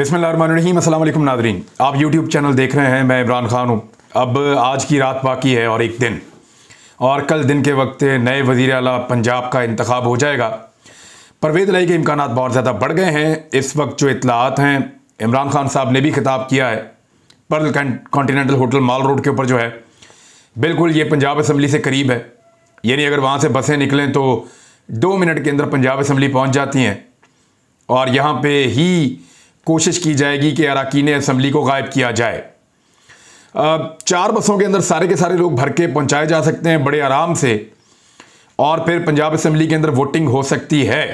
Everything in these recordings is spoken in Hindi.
बिस्मिल्लाहिर्रहमानिर्रहीम, अस्सलाम वालेकुम नाज़रीन। आप यूट्यूब चैनल देख रहे हैं, मैं इमरान खान हूँ। अब आज की रात बाकी है और एक दिन, और कल दिन के वक्त नए वज़ीर आला पंजाब का इंतखाब हो जाएगा। परवेज़ इलाही के इम्कानात बहुत ज़्यादा बढ़ गए हैं। इस वक्त जो इत्तलात हैं, इमरान खान साहब ने भी खिताब किया है पर्ल कॉन्टीनेंटल होटल माल रोड के ऊपर जो है, बिल्कुल ये पंजाब असम्बली से करीब है। यानी अगर वहाँ से बसें निकलें तो 2 मिनट के अंदर पंजाब असम्बली पहुँच जाती हैं, और यहाँ पे ही कोशिश की जाएगी कि अरकान असम्बली को गायब किया जाए। 4 बसों के अंदर सारे के सारे लोग भर के पहुँचाए जा सकते हैं बड़े आराम से, और फिर पंजाब असम्बली के अंदर वोटिंग हो सकती है।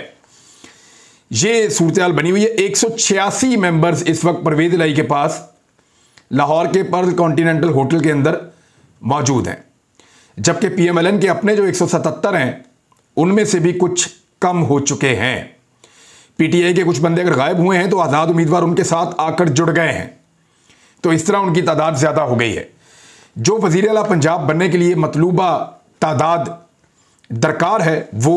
ये सूरत हाल बनी हुई है। 186 मेंबर्स इस वक्त परवेज़ इलाही के पास लाहौर के पर्ल कॉन्टीनेंटल होटल के अंदर मौजूद हैं, जबकि PMLN के अपने जो 177 हैं उनमें से भी कुछ कम हो चुके हैं। PTI के कुछ बंदे अगर गायब हुए हैं तो आज़ाद उम्मीदवार उनके साथ आकर जुड़ गए हैं, तो इस तरह उनकी तादाद ज़्यादा हो गई है। जो वज़ीर आला पंजाब बनने के लिए मतलूबा तादाद दरकार है वो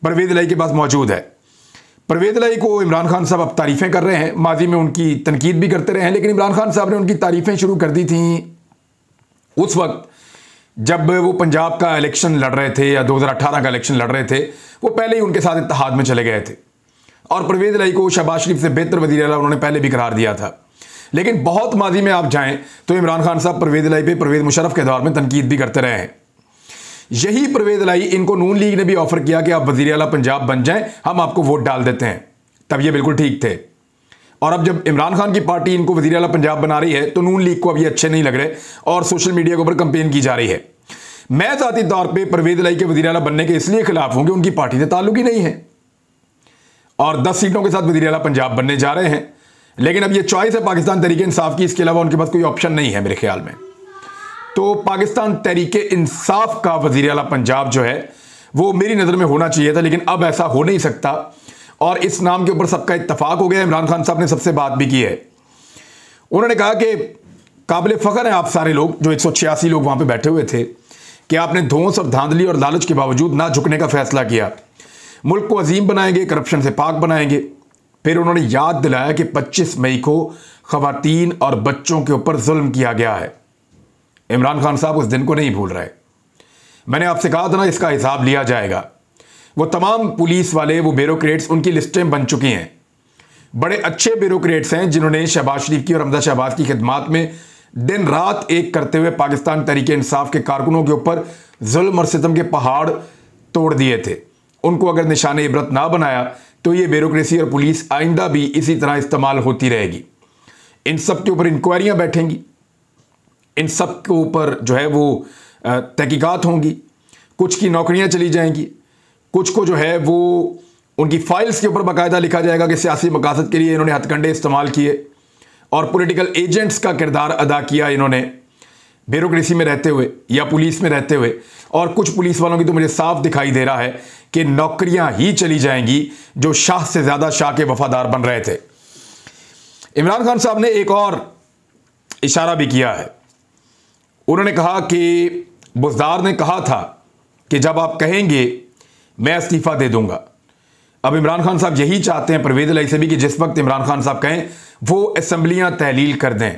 परवेज़ इलाही के पास मौजूद है। परवेज़ इलाही को इमरान खान साहब अब तारीफ़ें कर रहे हैं, माजी में उनकी तनकीद भी करते रहे हैं, लेकिन इमरान खान साहब ने उनकी तारीफ़ें शुरू कर दी थी उस वक्त जब वो पंजाब का इलेक्शन लड़ रहे थे, या 2018 का इलेक्शन लड़ रहे थे। वो पहले ही उनके साथ इत्तेहाद में चले गए थे, और परवेज़ इलाही को शहबाज शरीफ से बेहतर वज़ीर आला उन्होंने पहले भी करार दिया था। लेकिन बहुत माजी में आप जाएं तो इमरान खान साहब परवेज़ इलाही पे परवेज़ मुशर्रफ के दौर में तनकीद भी करते रहे हैं। यही परवेज़ इलाही इनको नून लीग ने भी ऑफर किया कि आप वज़ीर आला पंजाब बन जाएं, हम आपको वोट डाल देते हैं। तब ये बिल्कुल ठीक थे, और अब जब इमरान खान की पार्टी इनको वज़ीर आला पंजाब बना रही है तो नून लीग को अब ये अच्छे नहीं लग रहे, और सोशल मीडिया के ऊपर कंपेन की जा रही है। मैं ज़ाती तौर पर परवेज़ इलाही के वज़ीर आला बनने के इसलिए खिलाफ हूं कि उनकी पार्टी से ताल्लुक ही नहीं है, और 10 सीटों के साथ वज़ीर आला पंजाब बनने जा रहे हैं। लेकिन अब ये चॉइस है पाकिस्तान तहरीक इंसाफ की, इसके अलावा उनके पास कोई ऑप्शन नहीं है मेरे ख्याल में। तो पाकिस्तान तहरीक इंसाफ का वज़ीर आला पंजाब जो है वो मेरी नज़र में होना चाहिए था, लेकिन अब ऐसा हो नहीं सकता, और इस नाम के ऊपर सबका इत्तफाक हो गया। इमरान खान साहब ने सबसे बात भी की है। उन्होंने कहा कि काबिल फ़ख्र हैं आप सारे लोग जो 186 लोग वहाँ पर बैठे हुए थे, कि आपने धौंस और धांधली और लालच के बावजूद ना झुकने का फैसला किया। मुल्क को अजीम बनाएंगे, करप्शन से पाक बनाएंगे। फिर उन्होंने याद दिलाया कि 25 मई को ख़वातीन और बच्चों के ऊपर जुल्म किया गया है। इमरान खान साहब उस दिन को नहीं भूल रहे। मैंने आपसे कहा था ना, इसका हिसाब लिया जाएगा। वो तमाम पुलिस वाले, वो ब्यूरोक्रेट्स, उनकी लिस्टें बन चुकी हैं। बड़े अच्छे ब्यूरोक्रेट्स हैं जिन्होंने शहबाज शरीफ की और हमजा शहबाज की खिदमात में दिन रात एक करते हुए पाकिस्तान तहरीक इंसाफ के कारकुनों के ऊपर जुल्म और सितम के पहाड़ तोड़ दिए थे। उनको अगर निशाने इबरत ना बनाया तो ये ब्यूरोक्रेसी और पुलिस आइंदा भी इसी तरह इस्तेमाल होती रहेगी। इन सब के ऊपर इंक्वायरियां बैठेंगी, इन सब के ऊपर जो है वो तहकीकात होंगी, कुछ की नौकरियां चली जाएंगी, कुछ को जो है वो उनकी फाइल्स के ऊपर बाकायदा लिखा जाएगा कि सियासी मकासद के लिए इन्होंने हथकंडे इस्तेमाल किए और पॉलिटिकल एजेंट्स का किरदार अदा किया इन्होंने ब्यूरोक्रेसी में रहते हुए या पुलिस में रहते हुए। और कुछ पुलिस वालों की तो मुझे साफ दिखाई दे रहा है कि नौकरियां ही चली जाएंगी जो शाह से ज्यादा शाह के वफादार बन रहे थे। इमरान खान साहब ने एक और इशारा भी किया है। उन्होंने कहा कि बुज़दार ने कहा था कि जब आप कहेंगे मैं इस्तीफा दे दूंगा। अब इमरान खान साहब यही चाहते हैं परवेज़ इलाही से भी कि जिस वक्त इमरान खान साहब कहें वो असम्बलियां तहलील कर दें,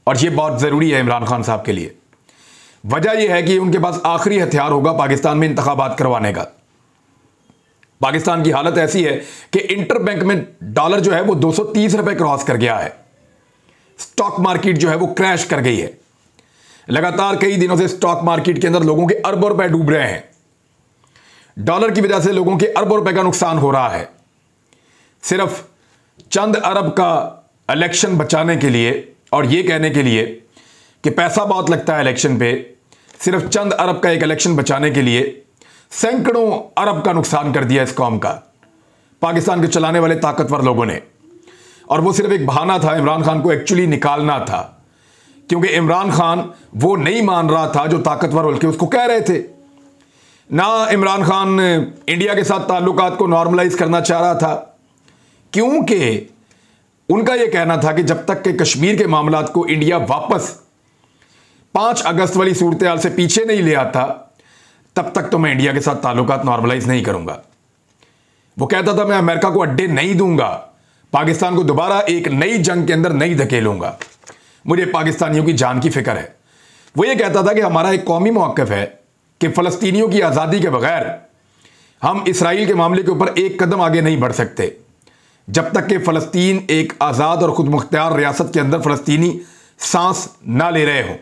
और यह बहुत ज़रूरी है इमरान खान साहब के लिए। वजह यह है कि उनके पास आखिरी हथियार होगा पाकिस्तान में इंतखाबात करवाने का। पाकिस्तान की हालत ऐसी है कि इंटरबैंक में डॉलर जो है वो 230 रुपए क्रॉस कर गया है। स्टॉक मार्केट जो है वो क्रैश कर गई है। लगातार कई दिनों से स्टॉक मार्केट के अंदर लोगों के अरबों रुपए डूब रहे हैं। डॉलर की वजह से लोगों के अरबों रुपए का नुकसान हो रहा है। सिर्फ चंद अरब का इलेक्शन बचाने के लिए और यह कहने के लिए कि पैसा बहुत लगता है इलेक्शन पे, सिर्फ चंद अरब का एक इलेक्शन बचाने के लिए सैकड़ों अरब का नुकसान कर दिया इस कौम का, पाकिस्तान के चलाने वाले ताकतवर लोगों ने। और वो सिर्फ एक बहाना था, इमरान खान को एक्चुअली निकालना था, क्योंकि इमरान खान वो नहीं मान रहा था जो ताकतवर बल्कि उसको कह रहे थे। ना इमरान खान इंडिया के साथ ताल्लुकात को नॉर्मलाइज करना चाह रहा था, क्योंकि उनका यह कहना था कि जब तक के कश्मीर के मामलात को इंडिया वापस 5 अगस्त वाली सूरत हाल से पीछे नहीं ले आता, तब तक तो मैं इंडिया के साथ ताल्लुकात नॉर्मलाइज नहीं करूंगा। वो कहता था मैं अमेरिका को अड्डे नहीं दूंगा, पाकिस्तान को दोबारा एक नई जंग के अंदर नहीं धकेलूंगा। मुझे पाकिस्तानियों की जान की फिक्र है। वो ये कहता था कि हमारा एक कौमी मौक़िफ़ है कि फ़लस्तीनियों की आज़ादी के बगैर हम इसराइल के मामले के ऊपर एक कदम आगे नहीं बढ़ सकते जब तक कि फ़लस्तीन एक आज़ाद और ख़ुद मुख्तियार रियासत के अंदर फ़लस्तीनी सांस ना ले रहे हों।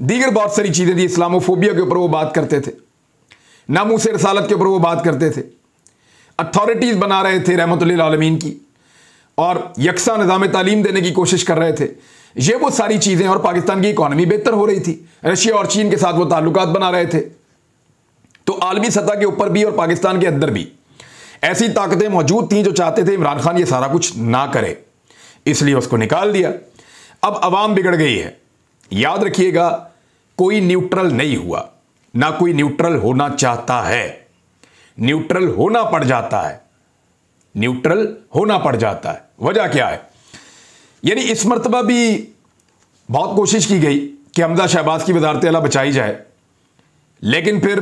दीगर बहुत सारी चीज़ें थी। इस्लामोफोबिया के ऊपर वो बात करते थे, नामूस रसालत के ऊपर वो बात करते थे, अथॉरिटीज़ बना रहे थे रहमतुल्लिल आलमीन की, और यकसा निज़ाम तालीम देने की कोशिश कर रहे थे। ये वो सारी चीज़ें, और पाकिस्तान की इकॉनमी बेहतर हो रही थी। रशिया और चीन के साथ वो ताल्लुकात बना रहे थे। तो आलमी सतह के ऊपर भी और पाकिस्तान के अंदर भी ऐसी ताकतें मौजूद थीं जो चाहते थे इमरान खान ये सारा कुछ ना करे, इसलिए उसको निकाल दिया। अब अवाम बिगड़ गई है। याद रखिएगा, कोई न्यूट्रल नहीं हुआ, ना कोई न्यूट्रल होना चाहता है। न्यूट्रल होना पड़ जाता है, न्यूट्रल होना पड़ जाता है। वजह क्या है? यानी इस मरतबा भी बहुत कोशिश की गई कि हमजा शहबाज की वजारत आला बचाई जाए, लेकिन फिर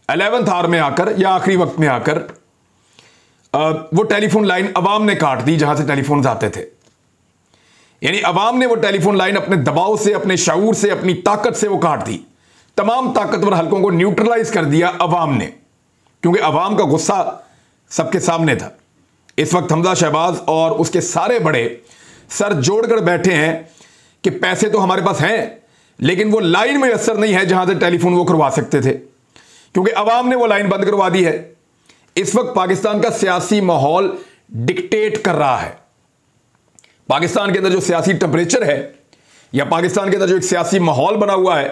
11th आवर में आकर या आखिरी वक्त में आकर वो टेलीफोन लाइन अवाम ने काट दी जहां से टेलीफोन आते थे। यानी अवाम ने वो टेलीफोन लाइन अपने दबाव से, अपने शऊर से, अपनी ताकत से वो काट दी। तमाम ताकतवर हलकों को न्यूट्रलाइज कर दिया अवाम ने, क्योंकि अवाम का गुस्सा सबके सामने था। इस वक्त हमजा शहबाज और उसके सारे बड़े सर जोड़कर बैठे हैं कि पैसे तो हमारे पास हैं, लेकिन वो लाइन में असर नहीं है जहां से टेलीफोन वो करवा सकते थे, क्योंकि अवाम ने वो लाइन बंद करवा दी है। इस वक्त पाकिस्तान का सियासी माहौल डिक्टेट कर रहा है। पाकिस्तान के अंदर जो सियासी टेम्परेचर है, या पाकिस्तान के अंदर जो एक सियासी माहौल बना हुआ है,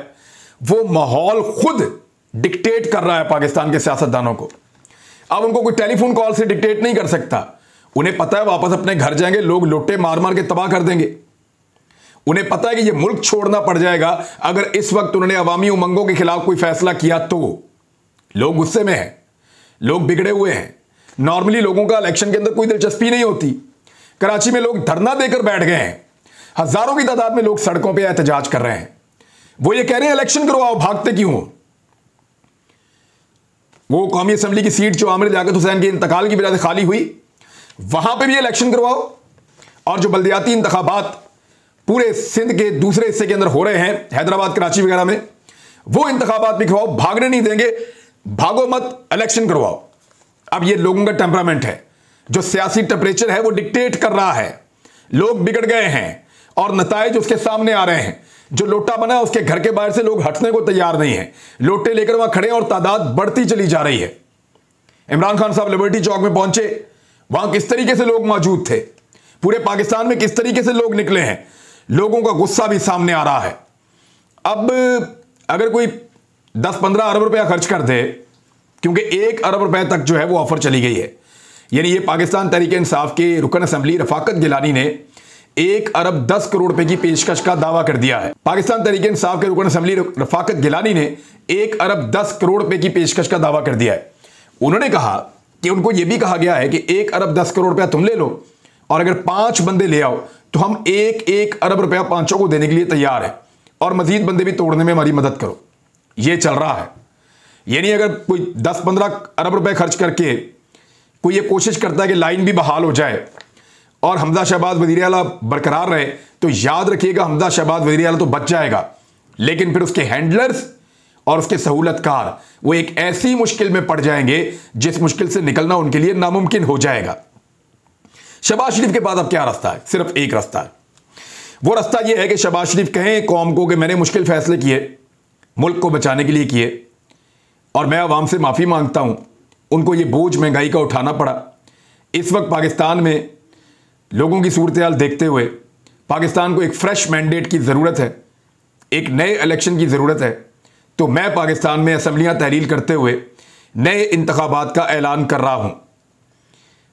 वो माहौल खुद डिक्टेट कर रहा है पाकिस्तान के सियासतदानों को। अब उनको कोई टेलीफोन कॉल से डिक्टेट नहीं कर सकता। उन्हें पता है वापस अपने घर जाएंगे, लोग लोटे मार मार के तबाह कर देंगे। उन्हें पता है कि यह मुल्क छोड़ना पड़ जाएगा अगर इस वक्त उन्होंने अवामी उमंगों के खिलाफ कोई फैसला किया तो। लोग गुस्से में हैं, लोग बिगड़े हुए हैं। नॉर्मली लोगों का इलेक्शन के अंदर कोई दिलचस्पी नहीं होती। कराची में लोग धरना देकर बैठ गए हैं, हजारों की तादाद में लोग सड़कों पर एहतजाज कर रहे हैं। वो ये कह रहे हैं इलेक्शन करवाओ, भागते क्यों हो? वो कौमी असम्बली की सीट जो आमिर लियाकत हुसैन के इंतकाल की वजह से खाली हुई, वहां पे भी इलेक्शन करवाओ। और जो बल्दियाती इंतखाबात पूरे सिंध के दूसरे हिस्से के अंदर हो रहे हैं, हैदराबाद, कराची वगैरह में, वो इंतखाबात भी करवाओ। भागने नहीं देंगे, भागो मत, इलेक्शन करवाओ। अब ये लोगों का टेम्परामेंट है, जो सियासी टेम्परेचर है वो डिक्टेट कर रहा है। लोग बिगड़ गए हैं और नताइज उसके सामने आ रहे हैं। जो लोटा बना उसके घर के बाहर से लोग हटने को तैयार नहीं है। लोटे लेकर वहां खड़े और तादाद बढ़ती चली जा रही है। इमरान खान साहब लिबर्टी चौक में पहुंचे, वहां किस तरीके से लोग मौजूद थे, पूरे पाकिस्तान में किस तरीके से लोग निकले हैं। लोगों का गुस्सा भी सामने आ रहा है। अब अगर कोई 10-15 अरब रुपया खर्च कर दे, क्योंकि 1 अरब रुपए तक जो है वो ऑफर चली गई है। यानी ये पाकिस्तान तहरीक इंसाफ के रुकन असम्बली रफाकत गिलानी ने 1 अरब 10 करोड़ रुपए की पेशकश का दावा कर दिया है। पाकिस्तान तहरीक इंसाफ के रुकन असम्बली रफाकत गिलानी ने 1 अरब 10 करोड़ रुपए की पेशकश का दावा कर दिया है। उन्होंने कहा कि उनको यह भी कहा गया है कि 1 अरब 10 करोड़ रुपया तुम ले लो, और अगर 5 बंदे ले आओ तो हम 1 अरब रुपया पांचों को देने के लिए तैयार है, और मजीद बंदे भी तोड़ने में हमारी मदद करो। यह चल रहा है। यानी अगर कोई 10-15 अरब रुपए खर्च करके कोई ये कोशिश करता है कि लाइन भी बहाल हो जाए और हमजा शहबाज वज़ीर आला बरकरार रहे, तो याद रखिएगा हमजा शहबाज वज़ीर आला तो बच जाएगा, लेकिन फिर उसके हैंडलर्स और उसके सहूलतकार वो एक ऐसी मुश्किल में पड़ जाएंगे जिस मुश्किल से निकलना उनके लिए नामुमकिन हो जाएगा। शहबाज शरीफ के पास अब क्या रास्ता है? सिर्फ एक रास्ता है। वो रास्ता यह है कि शहबाज शरीफ कहें कौम को कि मैंने मुश्किल फैसले किए, मुल्क को बचाने के लिए किए, और मैं अवाम से माफ़ी मांगता हूं, उनको ये बोझ महंगाई का उठाना पड़ा। इस वक्त पाकिस्तान में लोगों की सूरत हाल देखते हुए पाकिस्तान को एक फ्रेश मैंडेट की ज़रूरत है, एक नए इलेक्शन की ज़रूरत है। तो मैं पाकिस्तान में असम्बलियाँ तहरील करते हुए नए इंतखाबात का ऐलान कर रहा हूँ।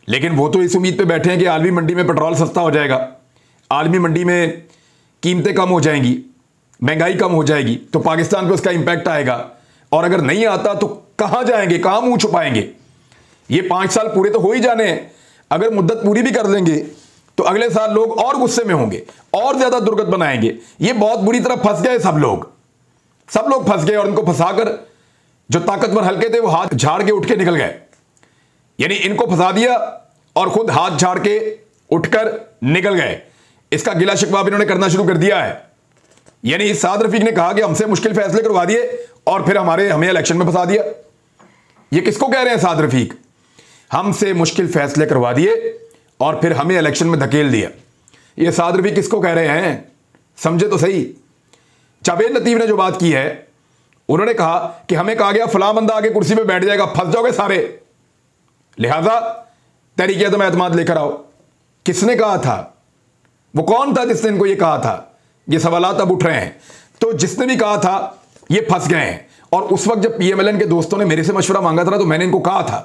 लेकिन वो तो इस उम्मीद पे बैठे हैं कि आलमी मंडी में पेट्रोल सस्ता हो जाएगा, आलमी मंडी में कीमतें कम हो जाएंगी, महंगाई कम हो जाएगी, तो पाकिस्तान पे उसका इम्पैक्ट आएगा। और अगर नहीं आता तो कहाँ जाएंगे, कहाँ मुँह छुपाएंगे? ये 5 साल पूरे तो हो ही जाने हैं। अगर मुद्दत पूरी भी कर लेंगे तो अगले साल लोग और गुस्से में होंगे, और ज्यादा दुर्गत बनाएंगे। ये बहुत बुरी तरह फंस गए सब लोग फंस गए, और इनको फंसाकर जो ताकतवर हल्के थे वो हाथ झाड़ के उठ के निकल गए। यानी इनको फंसा दिया और खुद हाथ झाड़ के उठकर निकल गए। इसका गिला शिकवा भी इन्होंने करना शुरू कर दिया है। यानी साद रफीक ने कहा कि हमसे मुश्किल फैसले करवा दिए और फिर हमें इलेक्शन में फंसा दिया। ये किसको कह रहे हैं साद रफीक? हमसे मुश्किल फैसले करवा दिए और फिर हमें इलेक्शन में धकेल दिया। ये साद रफीक किसको कह रहे हैं? समझे तो सही। जावेद लतीफ ने जो बात की है, उन्होंने कहा कि हमें कहा गया फलां बंदा आगे कुर्सी पे बैठ जाएगा, फंस जाओगे सारे, लिहाजा तहरीक अदम एतमाद लेकर आओ। किसने कहा था? वो कौन था जिसने इनको ये कहा था? ये सवालात अब उठ रहे हैं। तो जिसने भी कहा था ये फंस गए हैं। और उस वक्त जब पीएमएलएन के दोस्तों ने मेरे से मशवरा मांगा था तो मैंने इनको कहा था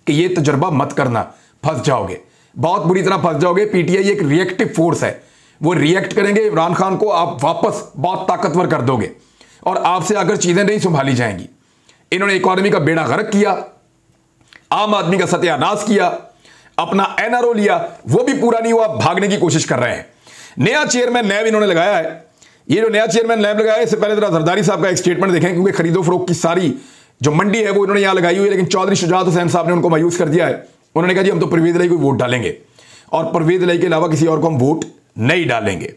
कि ये तजर्बा मत करना, फंस जाओगे, बहुत बुरी तरह फंस जाओगे। पीटीआई एक रिएक्टिव फोर्स है, वो रिएक्ट करेंगे, इमरान खान को आप वापस बहुत ताकतवर कर दोगे और आपसे अगर चीजें नहीं संभाली जाएंगी। इन्होंने इकोनॉमी का बेड़ा गर्क किया, आम आदमी का सत्यानाश किया, अपना एनआरओ लिया, वो भी पूरा नहीं हुआ, भागने की कोशिश कर रहे हैं। नया चेयरमैन नैब इन्होंने लगाया है। ये जो नया चेयरमैन नैब लगाया है, इससे पहले जरा जरदारी साहब का एक स्टेटमेंट देखें, क्योंकि खरीदो फरोख्त की सारी जो मंडी है वो इन्होंने यहां लगाई हुई है, लेकिन चौधरी शुजात हुसैन साहब ने उनको मायूस कर दिया है। उन्होंने कहा जी हम तो परवेज इलाही को वोट डालेंगे और परवेज इलाही के अलावा किसी और को हम वोट नहीं डालेंगे।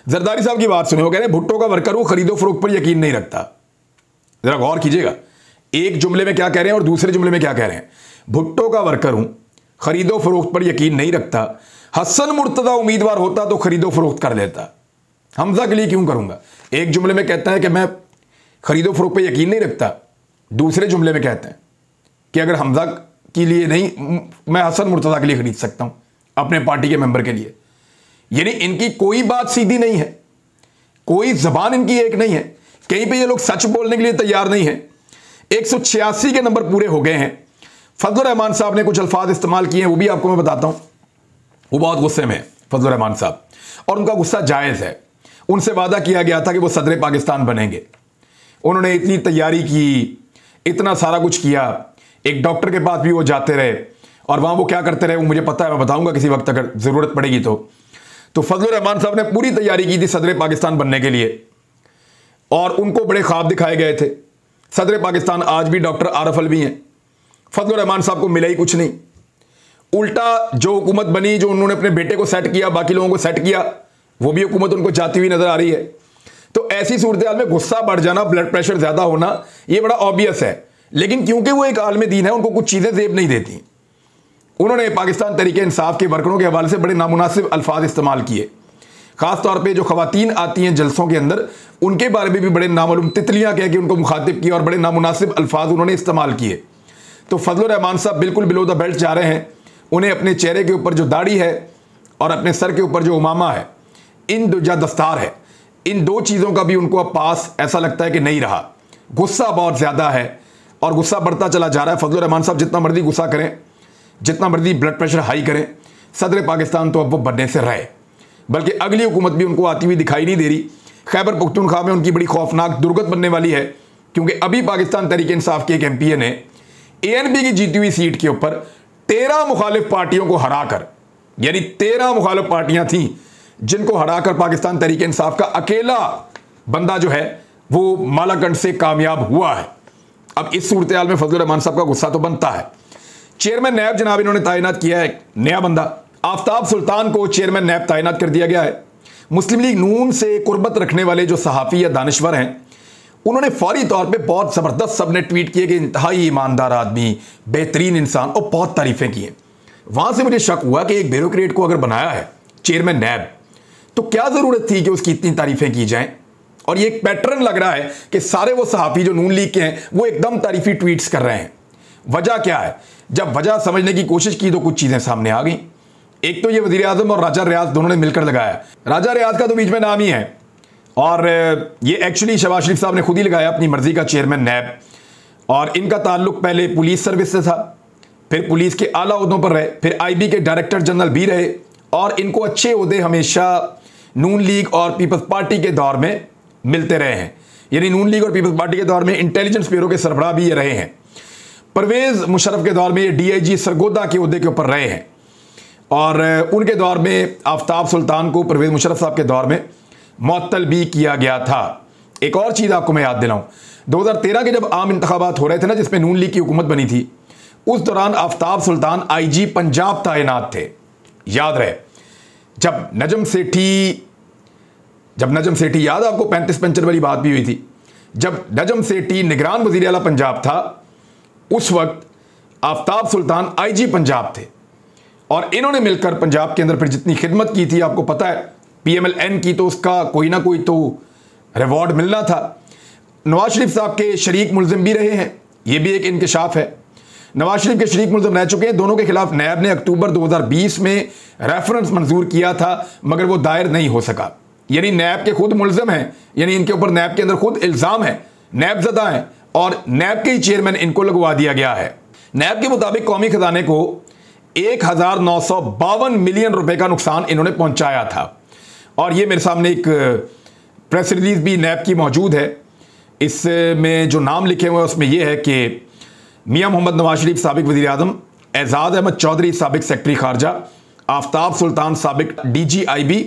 जरदारी साहब की बात सुने, वो कह रहे हैं भुट्टो का वर्कर वो खरीदो फरोख्त पर यकीन नहीं रखता। जरा गौर कीजिएगा, एक जुमले में क्या कह रहे हैं और दूसरे जुमले में क्या कह रहे हैं। भुट्टो का वर्कर हूं, खरीदो फरोख्त पर यकीन नहीं रखता। हसन मुर्तजा उम्मीदवार होता तो खरीदो फरोख्त कर लेता, हमजा के लिए क्यों करूंगा। एक जुमले में कहता है कि मैं खरीदो फरोख्त पर यकीन नहीं रखता, दूसरे जुमले में कहते हैं कि अगर हमजा के लिए नहीं, मैं हसन मुर्तजा के लिए खरीद सकता हूं, अपने पार्टी के मेंबर के लिए। यानी इनकी कोई बात सीधी नहीं है, कोई जबान इनकी एक नहीं है, कहीं पे ये लोग सच बोलने के लिए तैयार नहीं है। 186 के नंबर पूरे हो गए हैं। फजलुर रहमान साहब ने कुछ अल्फाज इस्तेमाल किए हैं, वो भी आपको मैं बताता हूं। वो बहुत गुस्से में है फजलुर रहमान साहब, और उनका गुस्सा जायज है। उनसे वादा किया गया था कि वो सदर पाकिस्तान बनेंगे। उन्होंने इतनी तैयारी की, इतना सारा कुछ किया, एक डॉक्टर के पास भी वो जाते रहे और वहां वो क्या करते रहे वो मुझे पता है, मैं बताऊंगा किसी वक्त अगर जरूरत पड़ेगी तो फजलुर रहमान साहब ने पूरी तैयारी की थी सदर पाकिस्तान बनने के लिए और उनको बड़े ख्वाब दिखाए गए थे। सदर पाकिस्तान आज भी डॉक्टर आरफ अलवी हैं। फजलुर रहमान साहब को मिला ही कुछ नहीं, उल्टा जो हुकूमत बनी, जो उन्होंने अपने बेटे को सेट किया, बाकी लोगों को सेट किया, वो भी हुकूमत उनको जाती हुई नजर आ रही है। तो ऐसी सूरत हाल में गुस्सा बढ़ जाना, ब्लड प्रेशर ज्यादा होना, ये बड़ा ऑब्वियस है। लेकिन क्योंकि वो एक आलम दीन है, उनको कुछ चीजें जेब नहीं देती। उन्होंने पाकिस्तान तहरीक इंसाफ के वर्करों के हवाले से बड़े नामुनासिब अल्फाज इस्तेमाल किए। खासतौर पर जो खवातीन आती हैं जलसों के अंदर, उनके बारे में भी बड़े नामालूम तितलियां कह के उनको मुखातिब किया और बड़े नामुनासिब अल्फाज उन्होंने इस्तेमाल किए। तो फजलुर रहमान साहब बिल्कुल बिलो द बेल्ट जा रहे हैं। उन्हें अपने चेहरे के ऊपर जो दाढ़ी है और अपने सर के ऊपर जो उमामा है, इन दो या दस्तार है, इन दो चीज़ों का भी उनको अब पास ऐसा लगता है कि नहीं रहा। गुस्सा बहुत ज़्यादा है और गुस्सा बढ़ता चला जा रहा है। फजलुर रहमान साहब जितना मर्जी गुस्सा करें, जितना मर्जी ब्लड प्रेशर हाई करें, सदर पाकिस्तान तो अब वो बनने से रहे, बल्कि अगली हुकूमत भी उनको आती हुई दिखाई नहीं दे रही। खैबर पख्तूनख्वा में उनकी बड़ी खौफनाक दुर्गत बनने वाली है, क्योंकि अभी पाकिस्तान तहरीक इंसाफ के एक एमपीए ने एएनपी की जीती हुई सीट के ऊपर 13 मुखालिफ पार्टियों को हराकर, यानी 13 मुखालिफ पार्टियां थीं जिनको हराकर पाकिस्तान तहरीक इंसाफ का अकेला बंदा जो है वो मालाकंड से कामयाब हुआ है। अब इस सूरत हाल में फजलुर रहमान साहब का गुस्सा तो बनता है। चेयरमैन नैब जनाब इन्होंने तैनात किया है नया बंदा, आफ्ताब सुल्तान को चेयरमैन नैब तैनात कर दिया गया है। मुस्लिम लीग नून से कुर्बत रखने वाले जो सहाफ़ी या दानिश्वर हैं, उन्होंने फौरी तौर पे बहुत ज़बरदस्त सबने ट्वीट किए कि इंतहाई ईमानदार आदमी, बेहतरीन इंसान, और बहुत तारीफ़ें की हैं। वहाँ से मुझे शक हुआ कि एक ब्यूरोक्रेट को अगर बनाया है चेयरमैन नैब, तो क्या ज़रूरत थी कि उसकी इतनी तारीफ़ें की जाएं। और ये एक पैटर्न लग रहा है कि सारे वो सहाफ़ी जो नून लीग के हैं वो एकदम तारीफ़ी ट्वीट्स कर रहे हैं। वजह क्या है? जब वजह समझने की कोशिश की तो कुछ चीज़ें सामने आ गई। एक तो ये वज़ीर आज़म और राजा रियाज दोनों ने मिलकर लगाया। राजा रियाज का तो बीच में नाम ही है, और ये एक्चुअली शहबाज शरीफ साहब ने खुद ही लगाया अपनी मर्जी का चेयरमैन नैब। और इनका ताल्लुक पहले पुलिस सर्विस से था, फिर पुलिस के आला ओहदों पर रहे, फिर आईबी के डायरेक्टर जनरल भी रहे, और इनको अच्छे ओहदे हमेशा नून लीग और पीपल्स पार्टी के दौर में मिलते रहे हैं। यानी नून लीग और पीपल्स पार्टी के दौर में इंटेलिजेंस ब्यूरो के सरबराह भी ये रहे हैं। परवेज मुशर्रफ के दौर में ये डीआईजी सरगोदा के ओहदे के ऊपर रहे हैं, और उनके दौर में आफ्ताब सुल्तान को परवेज मुशर्रफ साहब के दौर में मुअत्तल भी किया गया था। एक और चीज़ आपको मैं याद दिलाऊं, 2013 के जब आम इंतखाबात हो रहे थे ना, जिसमें नून लीग की हुकूमत बनी थी, उस दौरान आफ्ताब सुल्तान आईजी पंजाब तैनात थे, याद रहे। जब नजम सेठी याद आपको 35 पेंशन वाली बात भी हुई थी, जब नजम सेठी निगरान वज़ीर आला पंजाब था उस वक्त आफ्ताब सुल्तान आईजी पंजाब थे और इन्होंने मिलकर पंजाब के अंदर फिर जितनी खिदमत की थी आपको पता है, PMLN की तो उसका कोई ना कोई तो रिवॉर्ड मिलना था। नवाज शरीफ साहब के शरीक मुलजिम भी रहे हैं, यह भी एक इंकशाफ है। नवाज शरीफ के शरीक मुलजिम रह चुके हैं। दोनों के खिलाफ नैब ने अक्टूबर 2020 में रेफरेंस मंजूर किया था, मगर वो दायर नहीं हो सका। यानी नैब के खुद मुलजिम हैं, यानी इनके ऊपर नैब के अंदर खुद इल्ज़ाम है, नैब ज़दा है और नैब के ही चेयरमैन इनको लगवा दिया गया है। नैब के मुताबिक कौमी खजाने को 1952 मिलियन रुपए का नुकसान इन्होंने पहुंचाया था और ये मेरे सामने एक प्रेस रिलीज भी नैब की मौजूद है। इसमें जो नाम लिखे हुए हैं उसमें यह है कि मियां मोहम्मद नवाज शरीफ साबिक वज़ीर आज़म, एजाज अहमद चौधरी साबिक सेक्रेटरी खारजा, आफ्ताब सुल्तान साबिक DGIB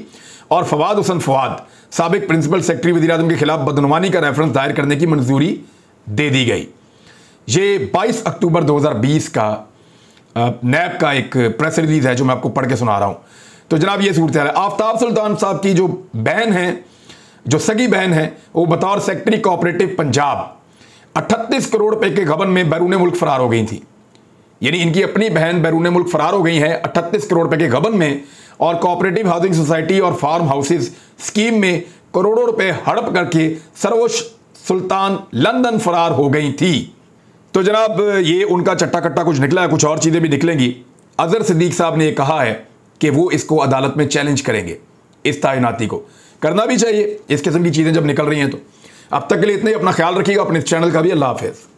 और फवाद हुसैन फवाद साबिक प्रिंसिपल सेक्रेटरी वज़ीर आज़म के खिलाफ बदनुमानी का रेफरेंस दायर करने की मंजूरी दे दी गई। ये 22 अक्टूबर 2020 का नैब का एक प्रेस रिलीज है जो मैं आपको पढ़ के सुना रहा हूं। तो जनाब ये सूरत है, आफ्ताब सुल्तान साहब की जो बहन है, जो सगी बहन है, वो बतौर सेक्रेटरी कोऑपरेटिव पंजाब 38 करोड़ रुपए के गबन में बैरून मुल्क फरार हो गई थी। यानी इनकी अपनी बहन बैरून मुल्क फरार हो गई है 38 करोड़ रुपए के गबन में और कोऑपरेटिव हाउसिंग सोसाइटी और फार्म हाउसेज स्कीम में करोड़ों रुपए हड़प करके सरोश सुल्तान लंदन फरार हो गई थी। तो जनाब ये उनका चट्टा कट्टा कुछ निकला है, कुछ और चीज़ें भी निकलेंगी। अजहर सिद्दीक साहब ने कहा है कि वो इसको अदालत में चैलेंज करेंगे, इस तैनाती को करना भी चाहिए इस किस्म की चीज़ें जब निकल रही हैं। तो अब तक के लिए इतना ही, अपना ख्याल रखिएगा, अपने चैनल का भी। अल्लाह हाफिज़।